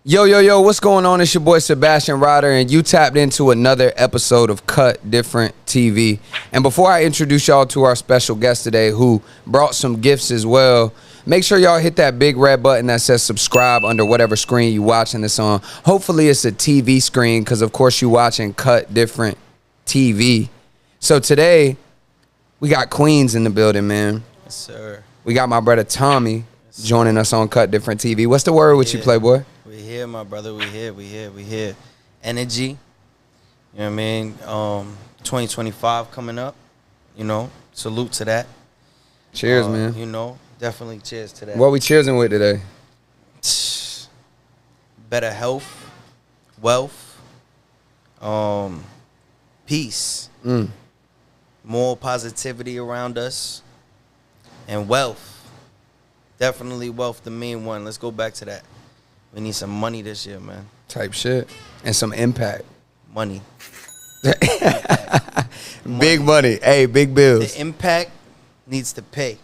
Yo, yo, yo, what's going on? It's your boy Sebastian Ryder, and you tapped into another episode of Cut Different TV. And before I introduce y'all to our special guest today, who brought some gifts as well, make sure y'all hit that big red button that says subscribe under whatever screen you watching this on. Hopefully it's a TV screen, because of course you watching Cut Different TV. So today, we got Queens in the building, man. Yes, sir. We got my brother Tommyy joining us on Cut Different TV. What's the word with you, Playboy? We here, my brother. We here. Energy. You know what I mean? 2025 coming up. You know, salute to that. Cheers, man. You know, definitely cheers to that. What we cheersing with today? Better health, wealth, peace, more positivity around us, and wealth. Definitely wealth, the main one. Let's go back to that. We need some money this year, man. Type shit. And some impact. Money. Big money. Hey, big bills. The impact needs to pay. You know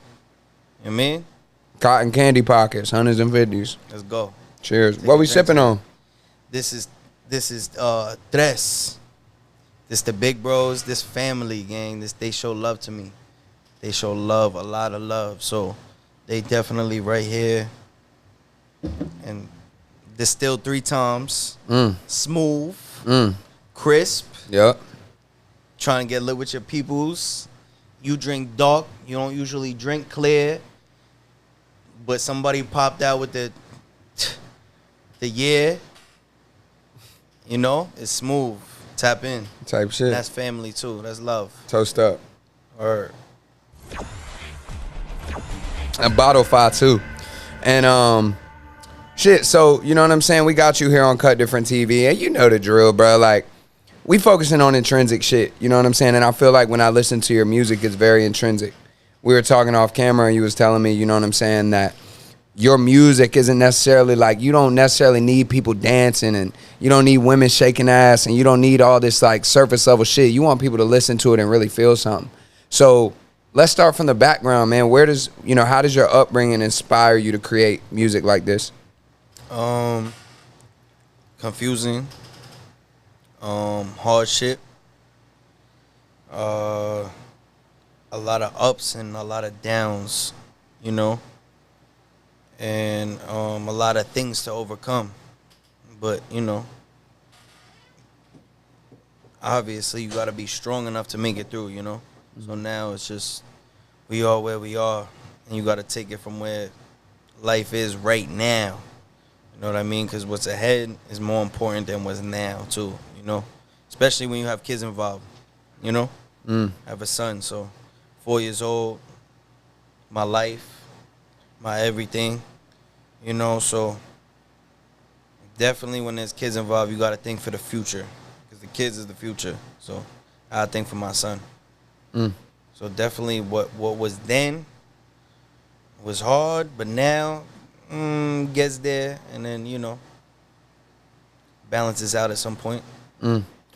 what I mean? Cotton candy pockets, 100s and 50s. Let's go. Cheers. Take What a we drink sipping to on? This is Tres. This the big bros, this family gang. They show love to me. They show love, a lot of love. So they definitely right here. And distilled 3 times. Smooth. Crisp. Yep. Trying to get lit with your peoples. You drink dark. You don't usually drink clear. But somebody popped out with the yeah. You know, it's smooth. Tap in. Type shit. That's family too. That's love. Toast up. Or And bottle fire too. And shit, so you know what I'm saying? We got you here on Cut Different TV, and you know the drill, bro. Like, we focusing on intrinsic shit, you know what I'm saying? And I feel like when I listen to your music, it's very intrinsic. We were talking off camera, and you was telling me, you know what I'm saying, that your music isn't necessarily like, you don't necessarily need people dancing, and you don't need women shaking ass, and you don't need all this like surface level shit. You want people to listen to it and really feel something. So let's start from the background, man. How does your upbringing inspire you to create music like this? confusing. Hardship. A lot of ups and a lot of downs, you know. And a lot of things to overcome. But, you know, obviously you got to be strong enough to make it through, you know. So now it's just, we are where we are, and you got to take it from where life is right now. You know what I mean? Because what's ahead is more important than what's now, too, you know. Especially when you have kids involved, you know. I have a son, so 4 years old, my life, my everything, you know. So definitely when there's kids involved, you got to think for the future, because the kids is the future. So I think for my son. So definitely what was then was hard, but now gets there, and then, you know, balances out at some point.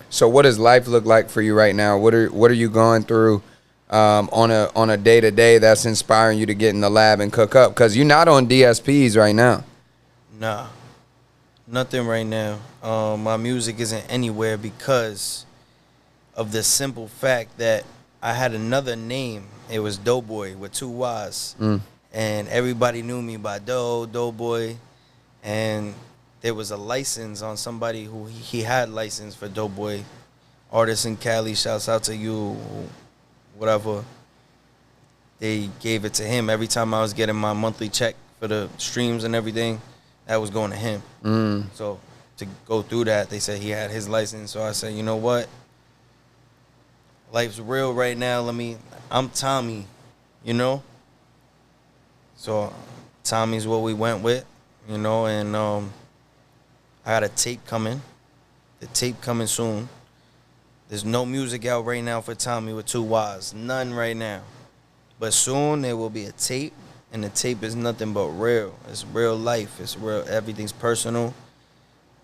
So what does life look like for you right now? What are you going through on a day-to-day that's inspiring you to get in the lab and cook up? Because you're not on DSPs right now. Nah, nothing right now. My music isn't anywhere because of the simple fact that I had another name. It was Doughboy with 2 Y's. And everybody knew me by Doughboy. And there was a license on somebody who he had license for Doughboy. Artist in Cali, shouts out to you, whatever. They gave it to him. Every time I was getting my monthly check for the streams and everything, that was going to him. So to go through that, they said he had his license. So I said, you know what? Life's real right now. I'm Tommyy, you know? So Tommy's what we went with, you know, and I got a tape coming. The tape coming soon. There's no music out right now for Tommyy with 2 Y's. None right now. But soon there will be a tape, and the tape is nothing but real. It's real life. It's real. Everything's personal.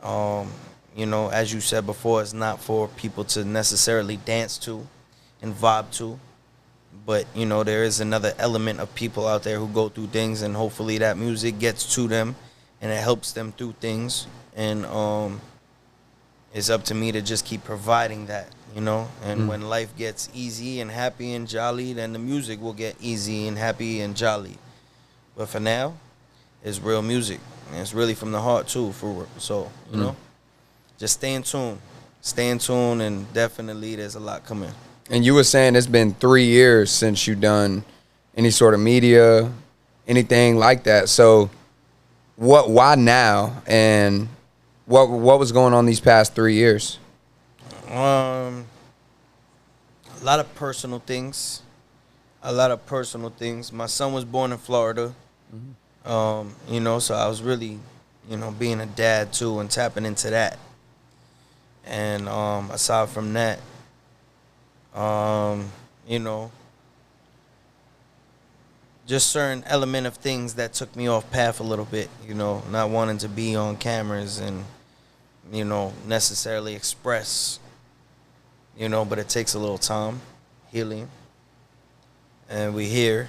You know, as you said before, it's not for people to necessarily dance to and vibe to. But, you know, there is another element of people out there who go through things, and hopefully that music gets to them and it helps them through things. and it's up to me to just keep providing that, you know. And when life gets easy and happy and jolly, then the music will get easy and happy and jolly. But for now, it's real music, and it's really from the heart too. So you know, just stay in tune, and definitely there's a lot coming. And you were saying it's been 3 years since you done any sort of media, anything like that. So why now? And what was going on these past 3 years? A lot of personal things. My son was born in Florida. You know, so I was really, you know, being a dad too and tapping into that. And aside from that, you know, just certain element of things that took me off path a little bit, you know, not wanting to be on cameras and, you know, necessarily express, you know, but it takes a little time, healing. And we here,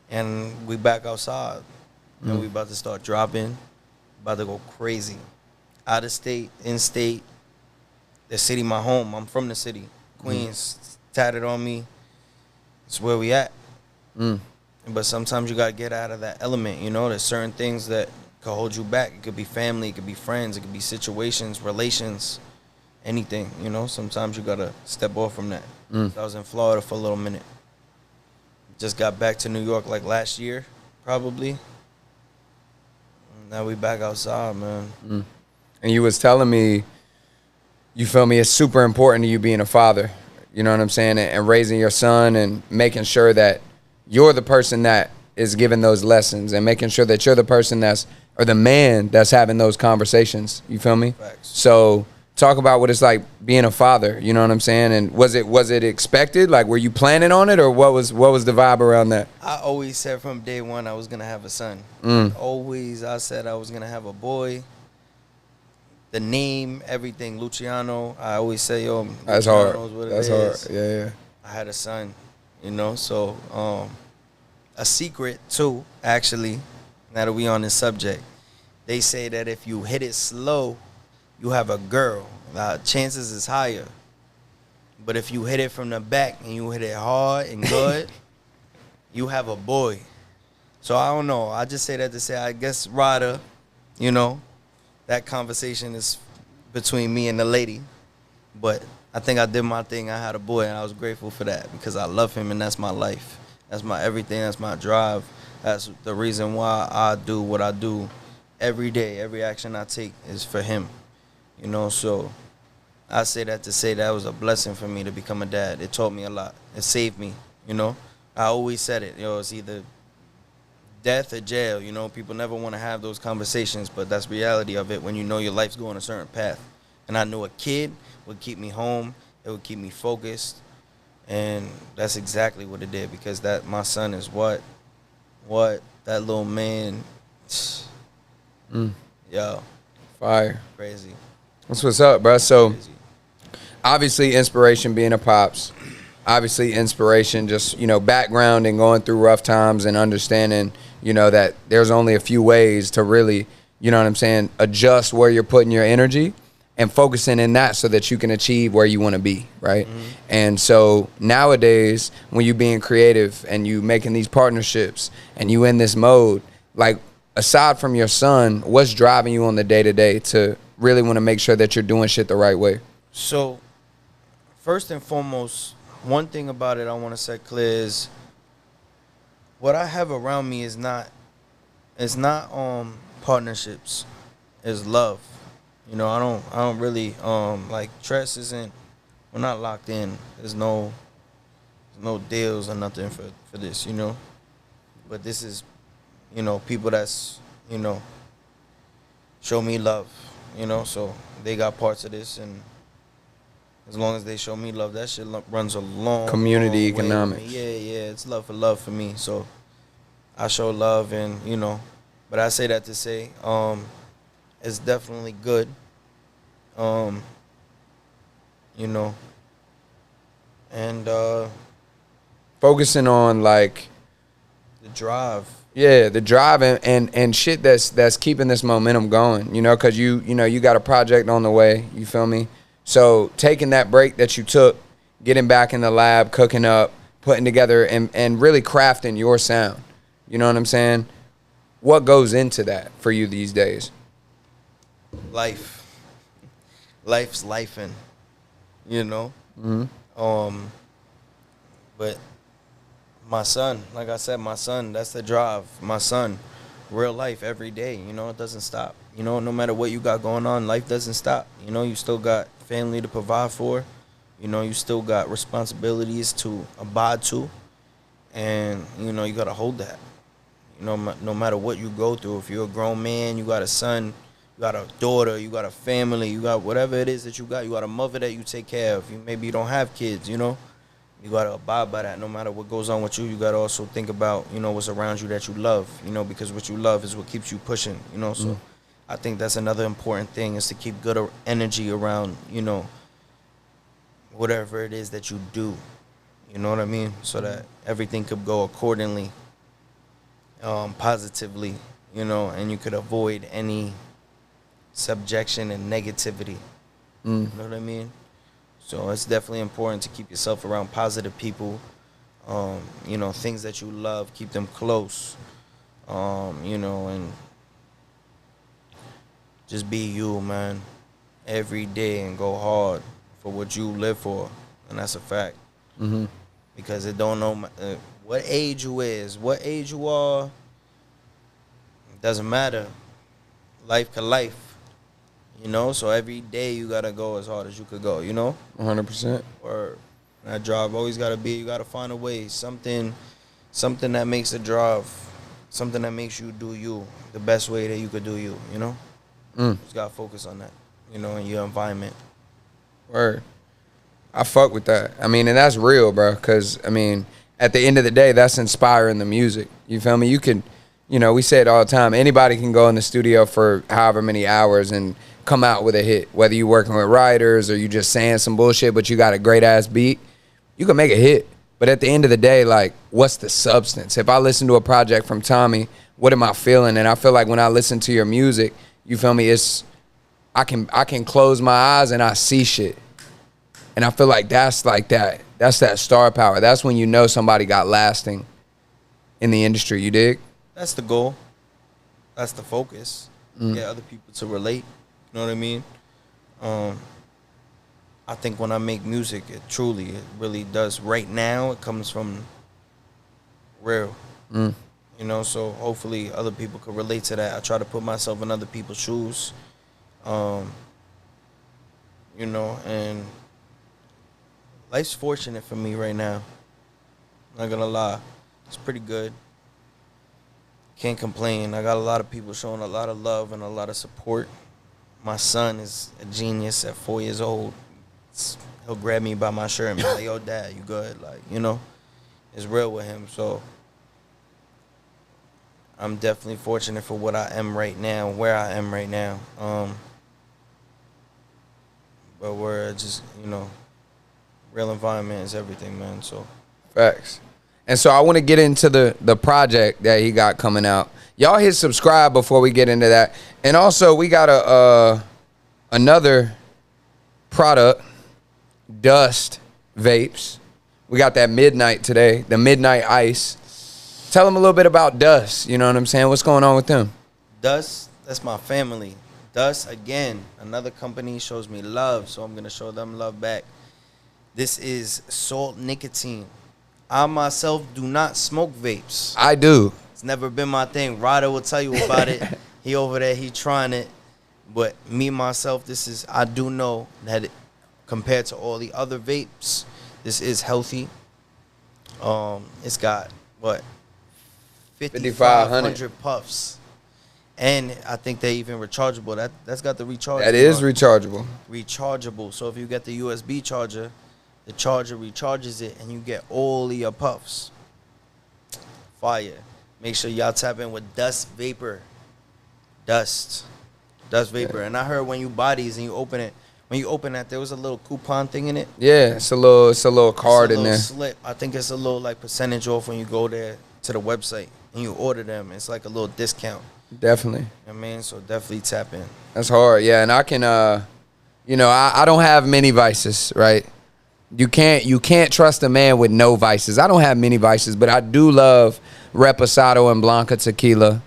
and we back outside. And we about to start dropping, about to go crazy. Out of state, in state, the city my home. I'm from the city. Queens, tatted on me. It's where we at. But sometimes you got to get out of that element, you know. There's certain things that could hold you back. It could be family, it could be friends, it could be situations, relations, anything, you know. Sometimes you got to step off from that. So I was in Florida for a little minute. Just got back to New York like last year, probably. Now we back outside, man. And you was telling me, you feel me, it's super important to you being a father. You know what I'm saying? And raising your son and making sure that you're the person that is giving those lessons and making sure that you're the person or the man that's having those conversations. You feel me? Facts. So talk about what it's like being a father. You know what I'm saying? And was it expected? Like, were you planning on it, or what was the vibe around that? I always said from day one I was gonna have a son. Always, I said I was gonna have a boy. The name, everything, Luciano. I always say, yo, That's Luciano hard. is what That's it hard. is. Yeah. I had a son, you know. So a secret too, actually. Now that we on this subject, they say that if you hit it slow, you have a girl. Chances is higher. But if you hit it from the back and you hit it hard and good, you have a boy. So I don't know. I just say that to say, I guess Ryder, you know, that conversation is between me and the lady. But I think I did my thing. I had a boy, and I was grateful for that because I love him, and that's my life. That's my everything. That's my drive. That's the reason why I do what I do every day. Every action I take is for him. You know, so I say that to say that was a blessing for me to become a dad. It taught me a lot. It saved me, you know. I always said it. It's either death or jail. You know, people never want to have those conversations, but that's reality of it when you know your life's going a certain path. And I knew a kid would keep me home. It would keep me focused. And that's exactly what it did, because that my son is what that little man, yo, Fire. crazy. That's what's up, bro. So Crazy. obviously inspiration being a pops, obviously inspiration just, you know, background and going through rough times and understanding, you know, that there's only a few ways to really, you know what I'm saying, adjust where you're putting your energy and focusing in that so that you can achieve where you want to be, right? And so nowadays, when you being creative and you making these partnerships and you in this mode, like, aside from your son, what's driving you on the day-to-day to really want to make sure that you're doing shit the right way? So, first and foremost, one thing about it I want to set clear is what I have around me is not partnerships. It's love. You know, I don't really like Tress isn't, we're not locked in. There's no deals or nothing for this, you know. But this is, you know, people that's, you know, show me love, you know, so they got parts of this, and as long as they show me love, that shit runs a long Community long way economics. with me. Yeah, it's love for me. So I show love, and you know, but I say that to say, it's definitely good. You know, and Focusing on, like, the drive Yeah, the drive and shit that's keeping this momentum going, you know, because you got a project on the way, you feel me? So taking that break that you took, getting back in the lab, cooking up, putting together and really crafting your sound, you know what I'm saying? What goes into that for you these days? Life's lifing, you know. But my son, like I said, my son, that's the drive. My son, real life every day, you know, it doesn't stop. You know, no matter what you got going on, life doesn't stop. You know, you still got family to provide for. You know, you still got responsibilities to abide to. And, you know, you got to hold that. You know, no matter what you go through, if you're a grown man, you got a son, you got a daughter, you got a family, you got whatever it is that you got a mother that you take care of. Maybe you don't have kids, you know. You got to abide by that. No matter what goes on with you, you got to also think about, you know, what's around you that you love, you know, because what you love is what keeps you pushing, you know. So I think that's another important thing, is to keep good energy around, you know, whatever it is that you do. You know what I mean? So that everything could go accordingly, positively, you know, and you could avoid any subjection and negativity. You know what I mean? So it's definitely important to keep yourself around positive people. You know, things that you love, keep them close. You know, and just be you, man, every day, and go hard for what you live for, and that's a fact. Because it don't know what age you is, what age you are. It doesn't matter. Life can life. You know, so every day you gotta go as hard as you could go, you know? 100%. Or that drive always gotta be, you gotta find a way, something that makes the drive, something that makes you do you, the best way that you could do you, you know? Just gotta focus on that, you know, in your environment. Word. I fuck with that. I mean, and that's real, bro, because, I mean, at the end of the day, that's inspiring the music. You feel me? You can, you know, we say it all the time, anybody can go in the studio for however many hours and come out with a hit, whether you working with writers or you just saying some bullshit, but you got a great ass beat, you can make a hit. But at the end of the day, like, what's the substance? If I listen to a project from Tommyy, what am I feeling? And I feel like when I listen to your music, you feel me, I can close my eyes and I see shit. And I feel like that's that star power. That's when you know somebody got lasting in the industry, you dig? That's the goal. That's the focus. Get other people to relate. You know what I mean? I think when I make music, it really does. Right now, it comes from real. You know, so hopefully other people could relate to that. I try to put myself in other people's shoes. You know, and life's fortunate for me right now. Not gonna lie. It's pretty good. Can't complain. I got a lot of people showing a lot of love and a lot of support. My son is a genius at 4 years old. He'll grab me by my shirt and be like, yo, Dad, you good? Like, you know, it's real with him. So I'm definitely fortunate for what I am right now, where I am right now. But we're just, you know, real environment is everything, man. So Facts. And so I want to get into the project that he got coming out. Y'all hit subscribe before we get into that. And also we got another product, Dust Vapes. We got that Midnight today, the Midnight Ice. Tell them a little bit about Dust. You know what I'm saying? What's going on with them? Dust, that's my family. Dust, again, another company shows me love, so I'm going to show them love back. This is salt nicotine. I myself do not smoke vapes. I do. It's never been my thing. Ryder will tell you about it. He over there, he trying it. But me, myself, I do know that compared to all the other vapes, this is healthy. It's got, what, 5,500 puffs. And I think they even rechargeable. That's got the rechargeable. That is rechargeable. Rechargeable. So if you get the USB charger, the charger recharges it, and you get all of your puffs. Fire. Make sure y'all tap in with Dust Vapor. Dust Vapor. And I heard when you buy these and you open it, when you open that, there was a little coupon thing in it. Yeah, it's a little card in there. Slip. I think it's a little like percentage off when you go there to the website and you order them, it's like a little discount. Definitely. You know what I mean? So definitely tap in. That's hard. Yeah, and I can you know, I don't have many vices, right? You can't trust a man with no vices. I don't have many vices, but I do love Reposado and Blanca tequila.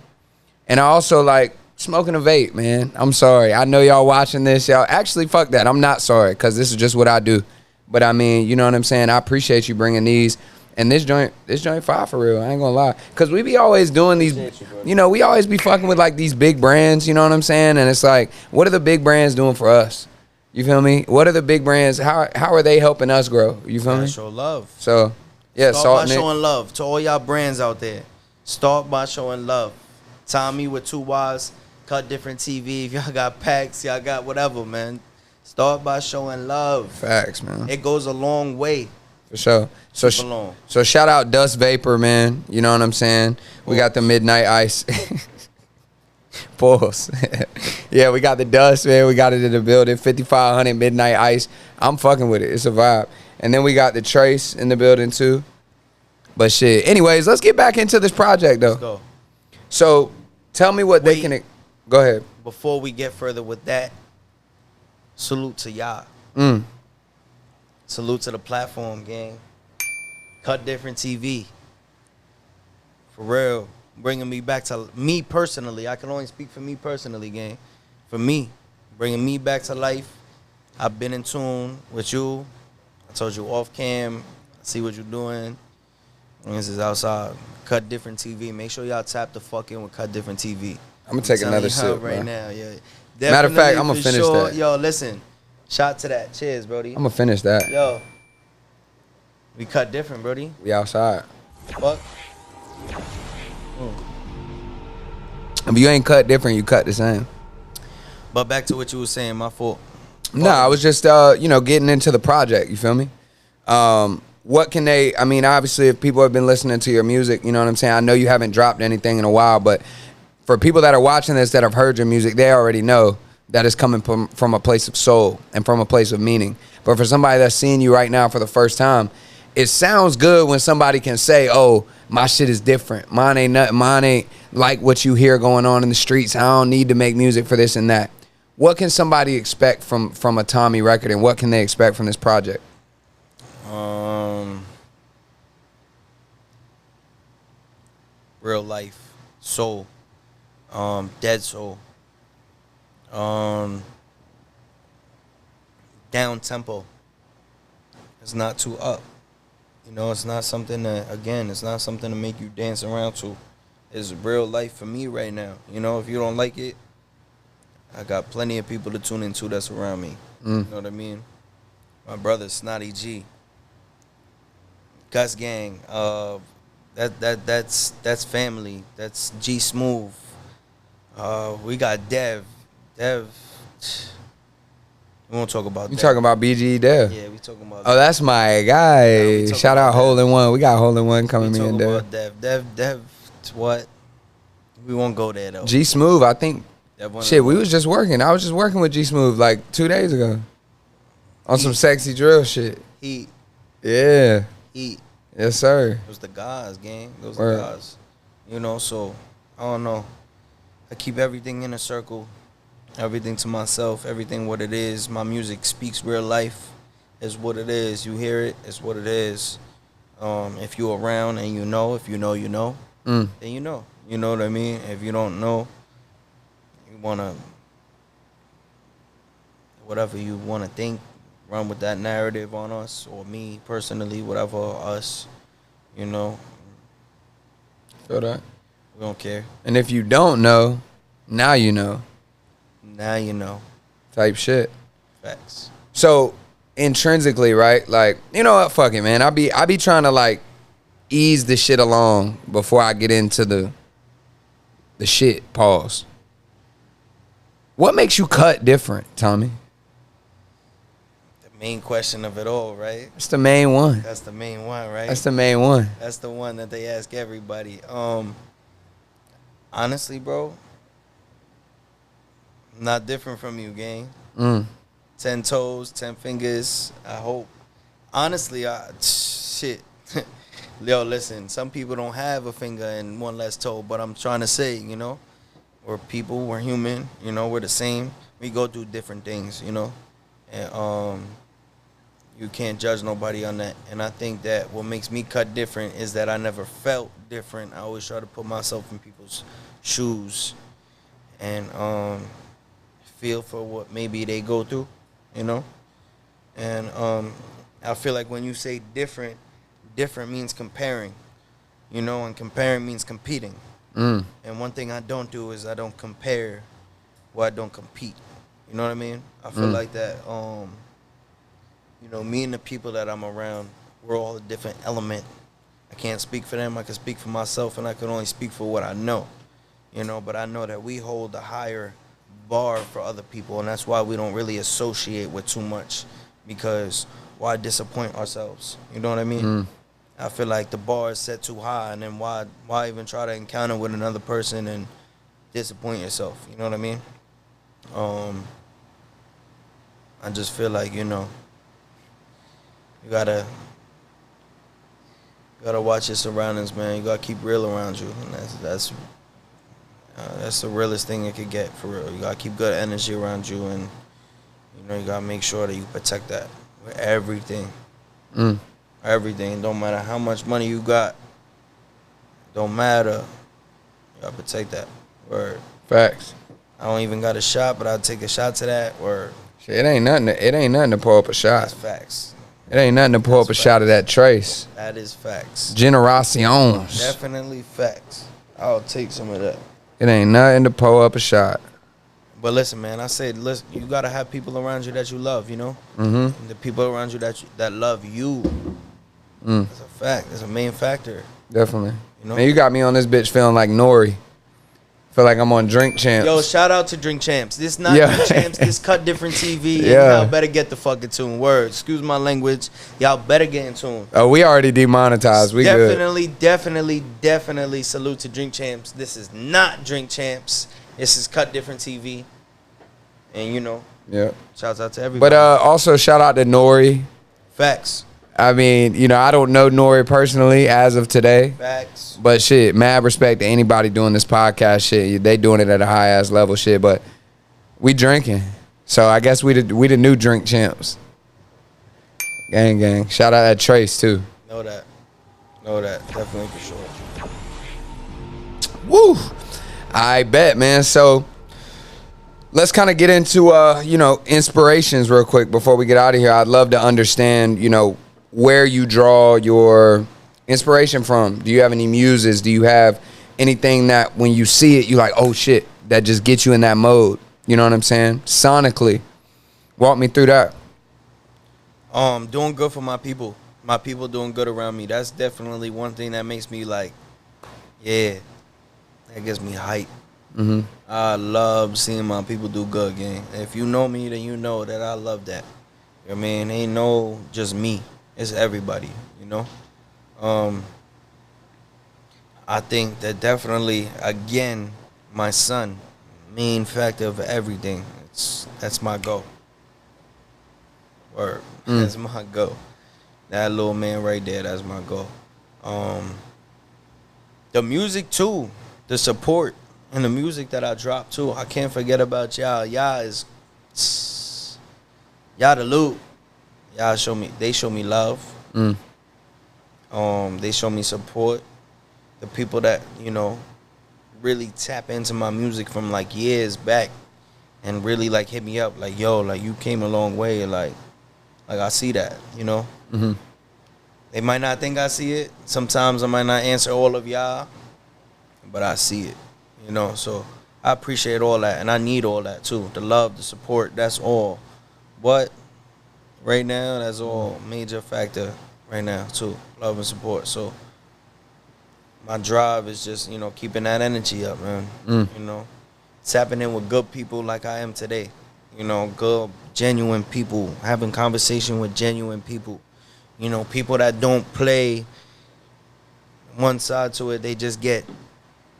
And I also like smoking a vape, man. I'm sorry. I know y'all watching this. Y'all actually fuck that. I'm not sorry because this is just what I do. But I mean, you know what I'm saying? I appreciate you bringing these. And this joint fire for real. I ain't gonna lie. Cause we be always doing these, you know, we always be fucking with like these big brands, you know what I'm saying? And it's like, what are the big brands doing for us? You feel me? What are the big brands? How are they helping us grow? You feel me? Show love. So, yeah, Start by showing love to all y'all brands out there. Start by showing love. Tommyy with 2 Ys, Cut Different TV. If y'all got packs, y'all got whatever, man. Start by showing love. Facts, man. It goes a long way. For sure. So shout out Dust Vapor, man. You know what I'm saying? We got the Midnight Ice. Pause. Yeah, we got the Dust, man. We got it in the building. 5500 Midnight Ice. I'm fucking with it. It's a vibe. And then we got the Trace in the building too. But shit. Anyways, let's get back into this project though. Let's go. So tell me what they can. Go ahead. Before we get further with that, salute to y'all. Salute to the platform, gang. Cut Different TV. For real. Bringing me back to me personally. I can only speak for me personally, gang. For me. Bringing me back to life. I've been in tune with you. I told you off cam. I see what you're doing. And this is outside. Cut Different TV. Make sure y'all tap the fuck in with Cut Different TV. I'm going to take another sip right now. Yeah. Matter of fact, I'm going to finish that. Yo, listen. Shot to that. Cheers, Brody. I'm going to finish that. Yo. We cut different, Brody. We outside. Fuck. If you ain't cut different, you cut the same. But back to what you were saying, my fault. No, I was just, you know, getting into the project. You feel me? What can they, I mean, obviously, if people have been listening to your music, you know what I'm saying? I know you haven't dropped anything in a while, but for people that are watching this that have heard your music, they already know that it's coming from a place of soul and from a place of meaning. But for somebody that's seeing you right now for the first time, it sounds good when somebody can say, oh, my shit is different. Mine ain't nothing. Mine ain't like what you hear going on in the streets. I don't need to make music for this and that. What can somebody expect from a Tommyy record, and what can they expect from this project? Real life, soul, dead soul, down tempo. It's not too up. You know, it's not something that, again, it's not something to make you dance around to. It's real life for me right now. You know, if you don't like it, I got plenty of people to tune into that's around me. You know what I mean? My brother, Snotty G. Gus Gang. That's family. That's G Smooth. We got Dev. We won't talk about that. You talking about BG Dev? Yeah, we talking about Oh, that's my guy. Yeah, Shout out Hole in One. We got Hole in One coming we in talking there. about Dev, what? We won't go there, though. G Smooth, I think. Shit, we was just working. I was just working with G Smooth like 2 days ago. On some sexy drill shit. Heat. Yeah. Heat. Yes, sir. It was the guys, gang. Those are the guys. You know, so, I don't know. I keep everything in a circle. Everything to myself. Everything what it is. My music speaks real life. It's what it is. You hear it. It's what it is. If you're around and you know, if you know, you know, then you know. You know what I mean? If you don't know, you want to, whatever you want to think, run with that narrative on us, or me personally, whatever, us, you know. Feel that? We don't care. And if you don't know, now you know. Now you know. Type shit. Facts. So intrinsically, right? Like, you know what? Fuck it, man. I be trying to like ease the shit along before I get into the shit. Pause. What makes you cut different, Tommyy? The main question of it all, right? That's the main one. That's the main one, right? That's the main one. That's the one that they ask everybody. Honestly, bro, I'm not different from you, gang. 10 toes, 10 fingers, I hope. Honestly, shit. Yo, listen, some people don't have a finger and one less toe, but I'm trying to say, you know, we're people, we're human, you know, we're the same. We go through different things, you know, and you can't judge nobody on that. And I think that what makes me cut different is that I never felt different. I always try to put myself in people's shoes and feel for what maybe they go through, you know. And I feel like when you say different, different means comparing, you know, and comparing means competing. And one thing I don't do is I don't compare, or I don't compete. You know what I mean? I feel like that, you know, me and the people that I'm around, we're all a different element. I can't speak for them. I can speak for myself, and I can only speak for what I know, you know. But I know that we hold a higher bar for other people, and that's why we don't really associate with too much, because why disappoint ourselves? You know what I mean? I feel like the bar is set too high, and then why even try to encounter with another person and disappoint yourself? You know what I mean? I just feel like, you know, you gotta watch your surroundings, man. You gotta keep real around you, and that's the realest thing it could get, for real. You gotta keep good energy around you, and you know, you gotta make sure that you protect that with everything. Everything. Don't matter how much money you got. Don't matter. You gotta protect that. Word. Facts. I don't even got a shot, but I'll take a shot to that. Word. Shit, it ain't nothing to pull up a shot. That's facts. It ain't nothing to pull up a shot of that trace. That is facts. Generaciones. Definitely facts. I'll take some of that. It ain't nothing to pull up a shot. But listen, man, I said, listen, you gotta have people around you that you love, you know? And the people around you that love you. That's a fact. That's a main factor. Definitely. You know? Man, you got me on this bitch feeling like Nori. Feel like I'm on Drink Champs. Yo, shout out to Drink Champs. This not Drink Champs. This Cut Different TV. Yeah. Y'all better get the fucking tune. Word. Excuse my language. Y'all better get in tune. Oh, we already demonetized. We definitely salute to Drink Champs. This is not Drink Champs. This is Cut Different TV. And, you know. Yeah. Shouts out to everybody. But also shout out to Nori. Facts. I mean, you know, I don't know Nori personally as of today. Facts. But shit, mad respect to anybody doing this podcast shit. They doing it at a high ass level shit. But we drinking, so I guess we the new Drink Champs. Gang. Shout out at Trace too. Know that. Definitely for sure. Woo! I bet, man. So let's kind of get into you know, inspirations real quick before we get out of here. I'd love to understand, you know, where you draw your inspiration from. Do you have any muses? Do you have anything that when you see it, you like, oh shit, that just gets you in that mode? You know what I'm saying? Sonically. Walk me through that. Doing good for my people. My people doing good around me. That's definitely one thing that makes me like, yeah, that gives me hype. I love seeing my people do good, gang. If you know me, then you know that I love that. You know what I mean? Ain't no just me. It's everybody, you know? I think that definitely, again, my son, main factor of everything. That's my goal. Word. That's my goal. That little man right there, that's my goal. The music too, the support and the music that I drop too. I can't forget about y'all. Y'all the loot. Y'all they show me love. They show me support. The people that, you know, really tap into my music from like years back and really like hit me up like, yo, like you came a long way, like I see that, you know. They might not think I see it. Sometimes I might not answer all of y'all, but I see it, you know. So I appreciate all that, and I need all that too. The love, the support, that's all. But right now, that's all major factor right now too. Love and support. So my drive is just, you know, keeping that energy up, man. You know, tapping in with good people like I am today. You know, good, genuine people, having conversation with genuine people. You know, people that don't play one side to it. They just get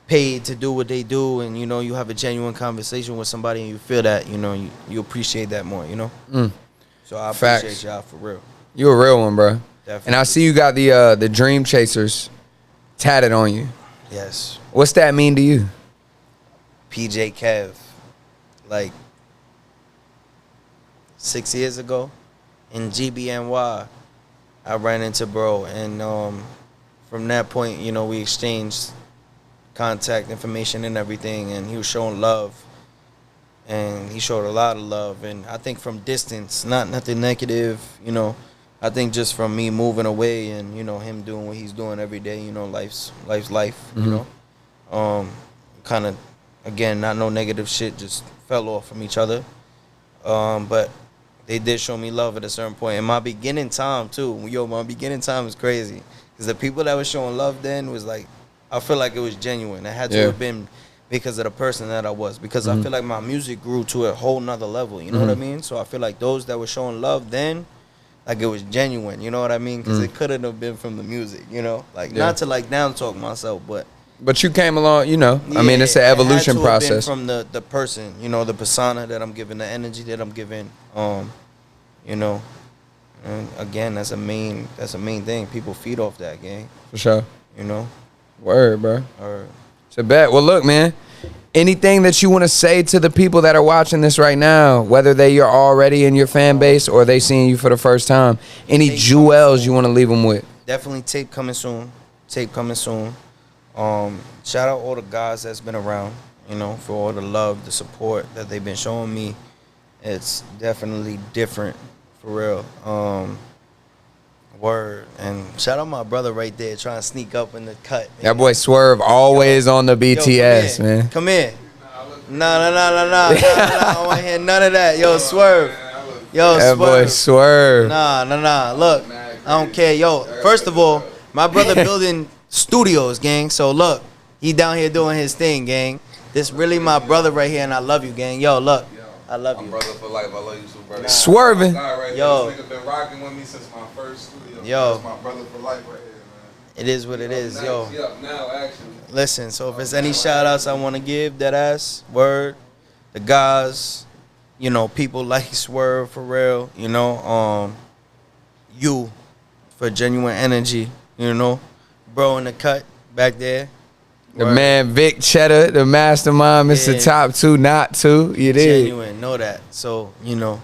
paid to do what they do. And, you know, you have a genuine conversation with somebody and you feel that, you know, you appreciate that more, you know? So I appreciate y'all for real. You a real one, bro. Definitely. And I see you got the Dream Chasers tatted on you. Yes. What's that mean to you? PJ Kev, like 6 years ago in GBNY, I ran into bro, and from that point, you know, we exchanged contact information and everything, and he was showing love, and he showed a lot of love, and I think from distance, nothing negative, you know. I think just from me moving away and, you know, him doing what he's doing every day, you know, life's life, you know. Kind of, again, not no negative shit, just fell off from each other. But they did show me love at a certain point. And my beginning time, too, my beginning time was crazy. Because the people that was showing love then was like, I feel like it was genuine. It had to have been because of the person that I was. Because I feel like my music grew to a whole nother level, you know what I mean? So I feel like those that were showing love then, like it was genuine, you know what I mean? Because it couldn't have been from the music, you know? Like, not to like down talk myself, but you came along, you know. I mean, it's an evolution it had to have process. been from the person, you know, the persona that I'm giving, the energy that I'm giving, you know. And again, that's a main thing. People feed off that, gang. For sure. You know? Word, bro. Word. It's a bet. Well, look, man. Anything that you want to say to the people that are watching this right now, whether they are already in your fan base or they seeing you for the first time, any jewels you want to leave them with? Definitely tape coming soon. Tape coming soon. Shout out all the guys that's been around, you know, for all the love, the support that they've been showing me. It's definitely different, for real. Word. And shout out my brother right there trying to sneak up in the cut. That boy Swerve always on the BTS, man. Come here. Nah. I don't want to hear none of that. Yo, Swerve. That boy Swerve. Nah. Look, I don't care. Yo, first of all, my brother building studios, gang. So look, he down here doing his thing, gang. This really my brother right here, and I love you, gang. Yo, look, I love you. Brother for life, I love you too, brother. Swerving. Yo. This nigga been rocking with me since my first studio. Yo. That's my brother for life right here, man. It is what it is, yo. Yeah, now, actually. Listen, so if there's any shout outs I want to give, that ass, word, the guys, you know, people like Swerve for real, you know, you for genuine energy, you know, bro in the cut back there. The man Vic Cheddar, the mastermind, Mr. Top 2, not 2. You did. Genuine, know that. So, you know,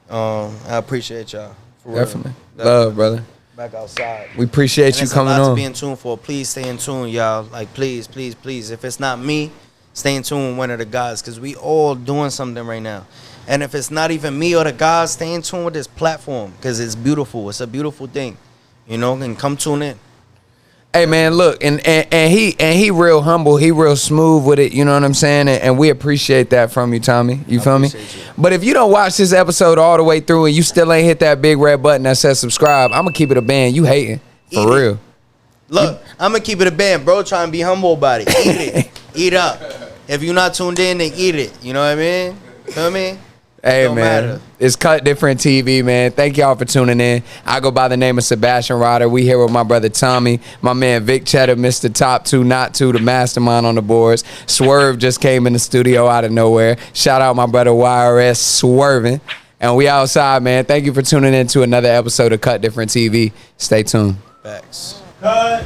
I appreciate y'all. For Definitely. real. Love, brother. Back outside. We appreciate you coming a lot on. to be in tune for. Please stay in tune, y'all. Like, please. If it's not me, stay in tune with one of the guys, because we all doing something right now. And if it's not even me or the guys, stay in tune with this platform, because it's beautiful. It's a beautiful thing, you know. And come tune in. Hey man, look, and he real humble, he real smooth with it, you know what I'm saying? And we appreciate that from you, Tommyy. You feel me? You. But if you don't watch this episode all the way through and you still ain't hit that big red button that says subscribe, I'm gonna keep it a band. You hating. For real. Look, I'm gonna keep it a band, bro. Try and be humble about it. Eat it. Eat up. If you're not tuned in, then eat it. You know what I mean? Feel me? Hey Don't man, matter. It's Cut Different TV, man. Thank y'all for tuning in. I go by the name of Sebastian Ryder. We here with my brother Tommyy, my man Vic Cheddar, Mr. Top 2, not 2, the mastermind on the boards. Swerve just came in the studio out of nowhere. Shout out my brother YRS Swerving. And we outside, man. Thank you for tuning in to another episode of Cut Different TV. Stay tuned. Facts. Cut.